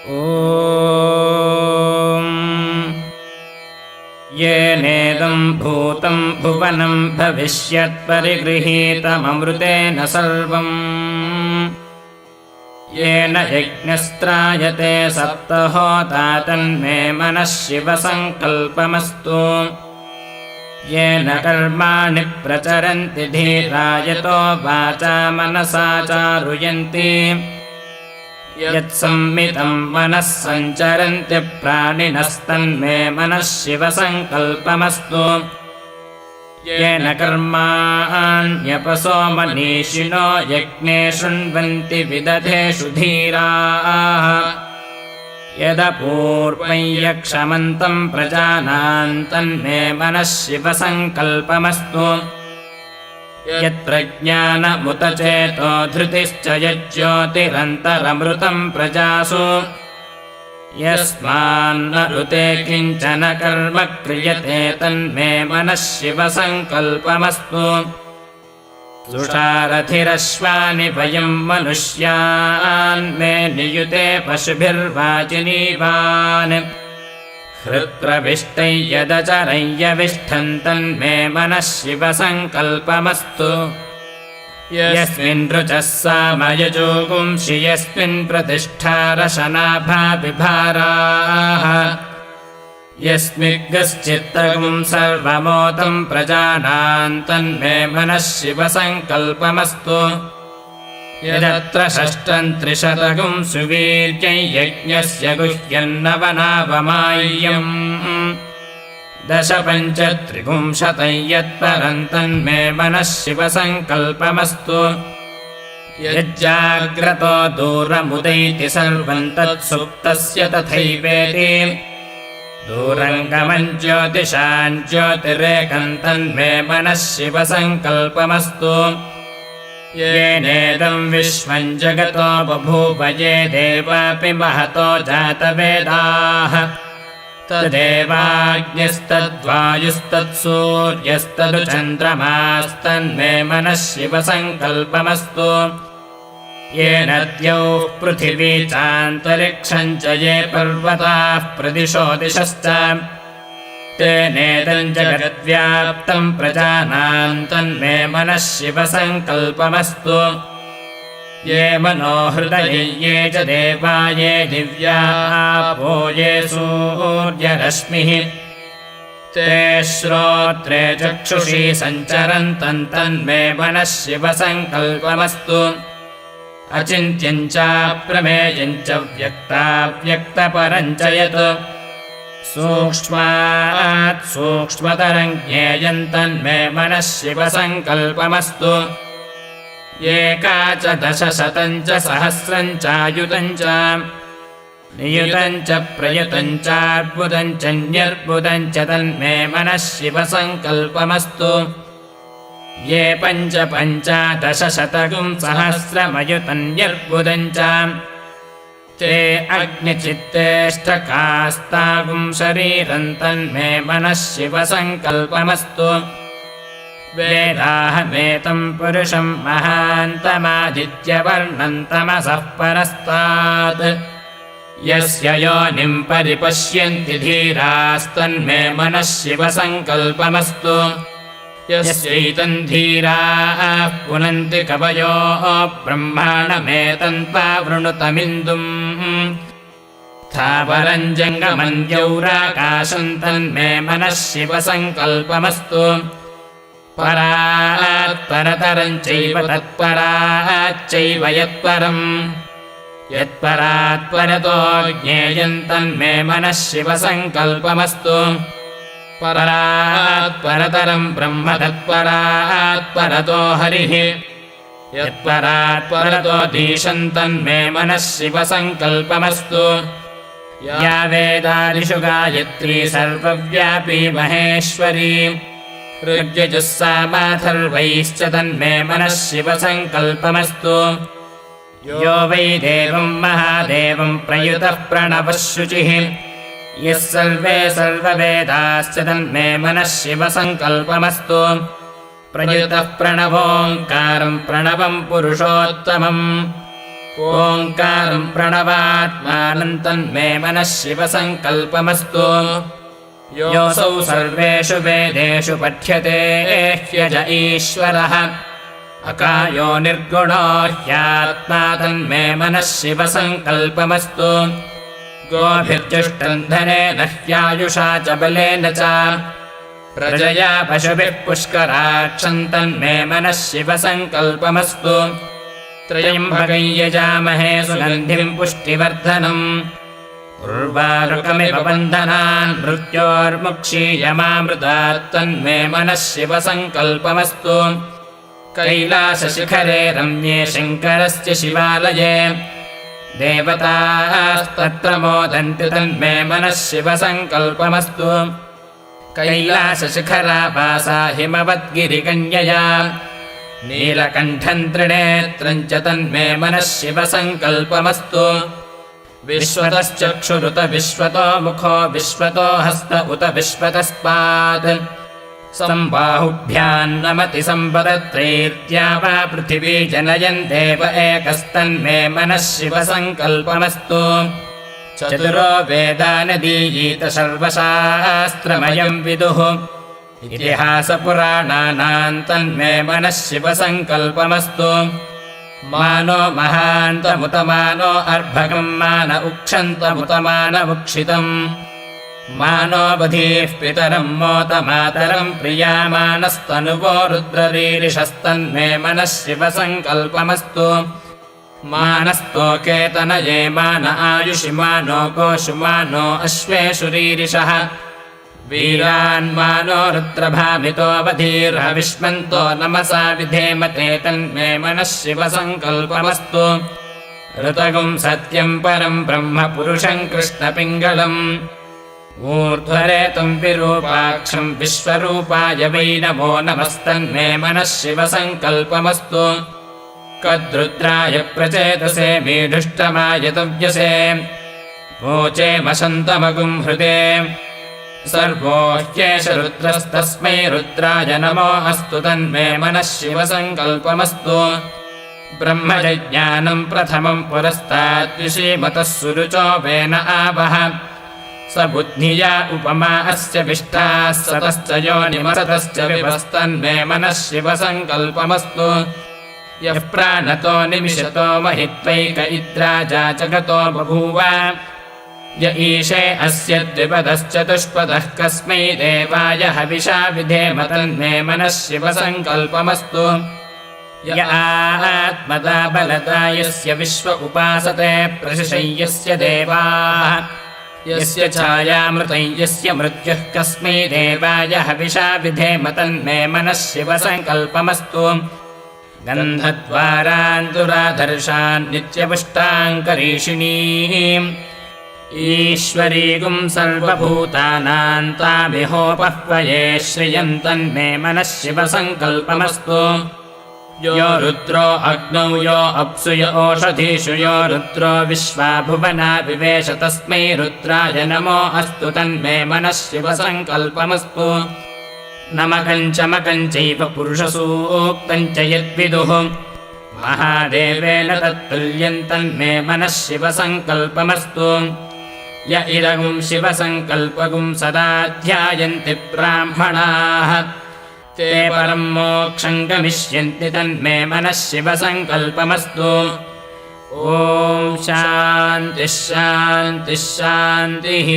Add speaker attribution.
Speaker 1: ॐ येनेदं भूतं भुवनं भविष्यत्परिगृहीतममृतेन सर्वम् येन यज्ञस्त्रायते सप्तहोता तन्मे मनः शिवसङ्कल्पमस्तु येन कर्माणि प्रचरन्ति धीरायतो वाचा मनसा चारुयन्ति यत्संमितं मनः सञ्चरन्ति प्राणिनस्तन्मे मनः शिवसङ्कल्पमस्तु येन कर्माण्यपसो मनीषिणो यज्ञे शृण्वन्ति विदधेषु धीराः यदपूर्वं यक्षमन्तं प्रजानान् तन्मे मनः शिवसङ्कल्पमस्तु यत्प्रज्ञानमुत चेतो धृतिश्च यज्ज्योतिरन्तरमृतं प्रजासु यस्मान्न ऋते किञ्चन कर्म क्रियते तन्मे मनः शिवसङ्कल्पमस्तु तुषारथिरश्वानि वयं मनुष्यान्मे नियुते पशुभिर्वाजिनीवान् हृत्प्रविष्टै यदचरय्यविष्ठन् तन्मे मनः शिवसङ्कल्पमस्तु यस्मिन् ऋचः सामयजोगुंषि यस्मिन् प्रतिष्ठा रशनाभा विभाराः यस्मिग्गश्चित्तगुं सर्वमोतं प्रजानान् तन्मे मनः शिवसङ्कल्पमस्तु यदत्र षष्ठं त्रिशतगुं सुवीर्यं यज्ञस्य गुह्यन्नवनावमाय्यम् दश पञ्च त्रिपुंशतं यत्परं तन्मे मनः शिवसङ्कल्पमस्तु यज्जाग्रतो दूरमुदैति सर्वं तत्सुप्तस्य तथैवेति दूरङ्गमं ज्योतिषां ज्योतिरेकं तन्मे मनः शिवसङ्कल्पमस्तु येनेदं विश्वं जगतो बभूव ये देवापि महतो जातवेदाः तदेवाग्निस्तद्वायुस्तत्सूर्यस्तदुचन्द्रमास्तन्मे मनः शिवसङ्कल्पमस्तु येन द्यौः पृथिवी चान्तरिक्षं च ये पर्वताः प्रदिशो दिशश्च तेनेदं जगद्व्याप्तं प्रजानां तन्मे मनः शिवसङ्कल्पमस्तु ये मनोहृदये ये च देवा ये दिव्यापो ये सूर्यरश्मिः ते श्रोत्रे चक्षुषी सञ्चरन्तं तन्मे मनः शिवसङ्कल्पमस्तु अचिन्त्यं चाप्रमेयं च व्यक्ताव्यक्तपरं च यत् सूक्ष्मात् सूक्ष्मतरं ज्ञेयं तन्मे मनः शिवसङ्कल्पमस्तु एका च दशशतं च सहस्रं चायुतं च नियुतं च प्रयुतं चार्बुदं च न्यर्बुदं च तन्मे मनः शिवसङ्कल्पमस्तु ये पञ्च पञ्चादशशतगुं सहस्रमयुतं न्यर्बुदं च ते अग्निचित्तेष्टकास्तागुं शरीरं तन्मे मनः शिवसङ्कल्पमस्तु वेदाहमेतं पुरुषं महान्तमादित्यवर्णं तमसः परस्तात् यस्य योनिं परिपश्यन्ति धीरास्तन्मे मनः शिवसङ्कल्पमस्तु यस्यैतं धीराः पुनन्ति कवयो ब्रह्माणमेतन्पावृणुतमिन्दुम् स्थावरं जङ्गमं द्यौराकाशं तन्मे मनः शिवसङ्कल्पमस्तु परात् परतरं चैव तत्पराच्चैव यत्परम् यत्परात् परतो ज्ञेयं तन्मे मनः शिवसङ्कल्पमस्तु परात् परतरं ब्रह्म तत्परात् परतो हरिः यत्परात् परतो धीशं तन्मे मनः शिवसङ्कल्पमस्तु या वेदादिषु गायत्री सर्वव्यापी महेश्वरी ऋग्यजुस्सामाथर्वैश्च तन्मे मनः शिवसङ्कल्पमस्तु यो वै देवं महादेवं प्रयुतः प्रणवः शुचिः यः सर्वे सर्ववेदाश्च तन्मे मनः शिवसङ्कल्पमस्तु प्रयुतः प्रणवोङ्कारं प्रणवं पुरुषोत्तमम् ओङ्कारम् प्रणवात्मानम् तन्मे मनः शिवसङ्कल्पमस्तु योऽसौ सर्वेषु वेदेषु पठ्यते ह्यज ईश्वरः अकायो निर्गुणो ह्यात्मा तन्मे मनः शिवसङ्कल्पमस्तु गोभिर्जुष्टम् धनेन ह्यायुषा च बलेन च प्रजया पशुभिः पुष्कराक्षम् तन्मे मनः शिवसङ्कल्पमस्तु त्र्यम्बकं यजामहे सुगन्धिम् पुष्टिवर्धनम् उर्वारुकमिव बन्धनान् मृत्योर्मुक्षीयमामृतात् तन्मे मनः शिवसङ्कल्पमस्तु कैलासशिखरे रम्ये शङ्करस्य शिवालये देवतास्तत्र मोदन्ति तन्मे मनः शिवसङ्कल्पमस्तु कैलासशिखरावासा हिमवद्गिरिकन्यया नीलकण्ठम् त्रिनेत्रम् च तन्मे मनः शिवसङ्कल्पमस्तु विश्वतश्चक्षुरुत विश्वतो मुखो विश्वतो हस्त उत विश्वतस्पात् सम्बाहुभ्याम् नमति सम्पदत्रैर्द्या वा पृथिवी जनयन् देव एकस्तन्मे मनः शिवसङ्कल्पमस्तु चतुरो वेदानदीयीत सर्वशास्त्रमयम् विदुः इतिहासपुराणानाम् तन्मे मनः शिवसङ्कल्पमस्तु मानो महान्तमुतमानो अर्भकम् मान उक्षन्तमुतमानमुक्षितम् मानो बधीः पितरम् मोतमातरम् प्रियामानस्तनुवो रुद्ररीरिषस्तन्मे मनः शिवसङ्कल्पमस्तु मानस्तोकेतनये मान आयुषि मानो गोषु मानो अश्वेषु रीरिषः वीरान्मानो रुद्रभामितो वधीर्हविष्मन्तो नमसा विधेमते तन्मे मनः शिवसङ्कल्पमस्तु ऋतगुम् सत्यम् परम् ब्रह्म पुरुषम् कृष्णपिङ्गलम् ऊर्ध्वरेतुम् विरूपाक्षम् विश्वरूपाय वै नमो नमस्तन्मे मनः शिवसङ्कल्पमस्तु कद्रुद्राय प्रचेतसे मीढुष्टमाय तव्यसे वोचे वसन्तमगुम् हृदे सर्वो ह्येष रुद्रस्तस्मै रुद्राय नमो अस्तु तन्मे मनः शिवसङ्कल्पमस्तु ब्रह्मजज्ञानम् प्रथमम् पुरस्ताद्विषीमतः सुरुचो वेन आवह स बुद्धिया उपमा अस्य विष्टाः सतश्च योनिमसतश्च विभस्तन्मे मनः शिवसङ्कल्पमस्तु यः प्राणतो निमिषतो महित्वैक इद्राजा जगतो बभूव य ईशे अस्य द्विपदश्चतुष्पदः कस्मै देवाय हविषा विधेम तन्मे मनः शिवसङ्कल्पमस्तु य आत्मदा बलदा यस्य विश्व उपासते प्रशिशय्यस्य देवाः यस्य छायामृतं यस्य मृत्युः कस्मै देवाय हविषा विधेम तन्मे मनः शिवसङ्कल्पमस्तु गन्धद्वारान्तुराधर्षान् नित्यपुष्टाङ्करीषिणीम् ईश्वरीगुम् सर्वभूतानाम् तामिहोपह्वये श्रियम् तन्मे मनः शिवसङ्कल्पमस्तु यो रुद्रो अग्नौ यो अप्सु य ओषधीषु यो रुद्रो विश्वा भुवना विवेश तस्मै रुद्राय नमो अस्तु तन्मे मनः शिवसङ्कल्पमस्तु नमकम् च मकम् चैव पुरुषसूक्तम् च यद्विदुः महादेवेन तत्तुल्यम् तन्मे मनः शिवसङ्कल्पमस्तु य इदगुम् शिवसङ्कल्पगुम् सदा ध्यायन्ति ब्राह्मणाः ते परम् मोक्षम् गमिष्यन्ति तन्मे मनः शिवसङ्कल्पमस्तु ॐ शान्तिः शान्तिः शान्तिः।